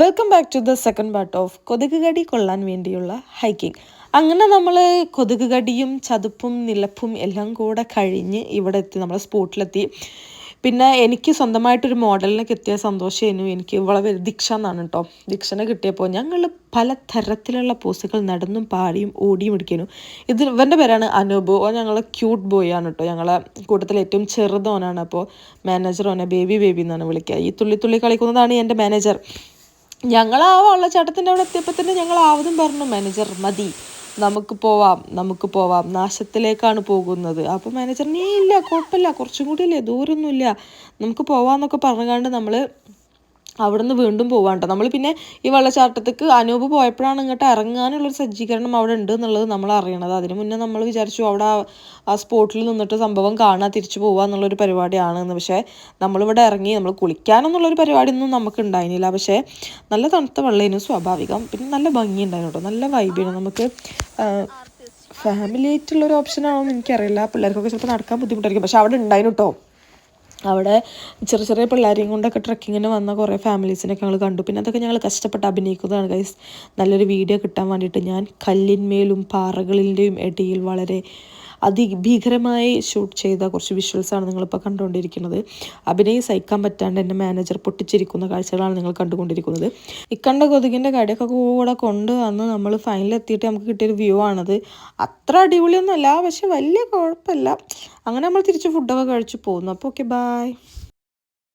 Welcome back to the second part of കൊതുക് കടി കൊള്ളാൻ വേണ്ടിയുള്ള ഹൈക്കിംഗ്. അങ്ങനെ നമ്മൾ കൊതുക് കടിയും ചതുപ്പും നിലപ്പും എല്ലാം കൂടെ കഴിഞ്ഞ് ഇവിടെ എത്തി, നമ്മൾ സ്പോട്ടിലെത്തി. പിന്നെ എനിക്ക് സ്വന്തമായിട്ടൊരു മോഡലിനൊക്കെ എത്തിയ സന്തോഷമായിരുന്നു. എനിക്ക് വളരെ ദീക്ഷ എന്നാണ് കേട്ടോ. ദീക്ഷനെ കിട്ടിയപ്പോൾ ഞങ്ങൾ പലതരത്തിലുള്ള പോസുകൾ നടന്നും പാടിയും ഓടിയും ഇടിക്കുന്നു. ഇവൻ്റെ പേരാണ് അനൂപ്. ഓ ഞങ്ങൾ ക്യൂട്ട് ബോയ് ആണ് കേട്ടോ. ഞങ്ങളെ കൂട്ടത്തിൽ ഏറ്റവും ചെറുതോനാണ്. അപ്പോൾ മാനേജർ ഓനെ ബേബി എന്നാണ് വിളിക്കുക. ഈ തുള്ളി തുള്ളി കളിക്കുന്നതാണ് എൻ്റെ മാനേജർ. ഞങ്ങൾ ആ വെള്ളച്ചാട്ടത്തിൻ്റെ അവിടെ എത്തിയപ്പോൾ തന്നെ ഞങ്ങൾ ആവതും പറഞ്ഞു, മാനേജർ മതി, നമുക്ക് പോവാം നാശത്തിലേക്കാണ് പോകുന്നത്. അപ്പോൾ മാനേജർ നീ ഇല്ല, കുഴപ്പമില്ല, കുറച്ചും കൂടി ഇല്ലേ, ദൂരമൊന്നുമില്ല, നമുക്ക് പോവാമെന്നൊക്കെ പറഞ്ഞുകൊണ്ട് നമ്മൾ അവിടുന്ന് വീണ്ടും പോവാണ്ട്. നമ്മൾ പിന്നെ ഈ വെള്ളച്ചാട്ടത്തേക്ക് അനൂപ് പോയപ്പോഴാണ് ഇങ്ങോട്ട് ഇറങ്ങാനുള്ളൊരു സജ്ജീകരണം അവിടെ ഉണ്ട് എന്നുള്ളത് നമ്മൾ അറിയണത്. അതിന് മുന്നേ നമ്മൾ വിചാരിച്ചു അവിടെ ആ സ്പോട്ടിൽ നിന്നിട്ട് സംഭവം കാണാൻ തിരിച്ചു പോകുക എന്നുള്ളൊരു പരിപാടിയാണെന്ന്. പക്ഷേ നമ്മളിവിടെ ഇറങ്ങി നമ്മൾ കുളിക്കാനെന്നുള്ളൊരു പരിപാടിയൊന്നും നമുക്ക് ഉണ്ടായിരുന്നില്ല. പക്ഷേ നല്ല തണുത്ത വെള്ളമായിരുന്നു സ്വാഭാവികം. പിന്നെ നല്ല ഭംഗിയുണ്ടായിരുന്നു കേട്ടോ, നല്ല വൈബാണ്. നമുക്ക് ഫാമിലി ആയിട്ടുള്ളൊരു ഓപ്ഷനാണോ എന്ന് എനിക്കറിയില്ല. പിള്ളേർക്കൊക്കെ ചിലപ്പോൾ നടക്കാൻ ബുദ്ധിമുട്ടായിരിക്കും. പക്ഷെ അവിടെ ഉണ്ടായിരുന്നു കേട്ടോ. അവിടെ ചെറിയ ചെറിയ പിള്ളേരെയും കൊണ്ടൊക്കെ ട്രക്കിങ്ങിന് വന്ന കുറേ ഫാമിലീസിനൊക്കെ ഞങ്ങൾ കണ്ടു. പിന്നെ അതൊക്കെ ഞങ്ങൾ കഷ്ടപ്പെട്ട് അഭിനയിക്കുന്നതാണ് ഗൈസ്. നല്ലൊരു വീഡിയോ കിട്ടാൻ വേണ്ടിയിട്ട് ഞാൻ കല്ലിന്മേലും പാറകളിൻ്റെയും ഇടയിൽ വളരെ അതിഭീകരമായി ഷൂട്ട് ചെയ്ത കുറച്ച് വിഷ്വൽസാണ് നിങ്ങളിപ്പോൾ കണ്ടുകൊണ്ടിരിക്കുന്നത്. അഭിനയം സഹിക്കാൻ പറ്റാണ്ട് എൻ്റെ മാനേജർ പൊട്ടിച്ചിരിക്കുന്ന കാഴ്ചകളാണ് നിങ്ങൾ കണ്ടുകൊണ്ടിരിക്കുന്നത്. ഇക്കണ്ട കൊതുകിൻ്റെ കടിയൊക്കെ കൂടെ കൊണ്ടുവന്ന് നമ്മൾ ഫൈനലെത്തിയിട്ട് നമുക്ക് കിട്ടിയൊരു വ്യൂ ആണത്. അത്ര അടിപൊളിയൊന്നുമല്ല, പക്ഷെ വലിയ കുഴപ്പമില്ല. അങ്ങനെ നമ്മൾ തിരിച്ച് ഫുഡൊക്കെ കഴിച്ച് പോകുന്നു. അപ്പോൾ ഓക്കെ, ബൈ.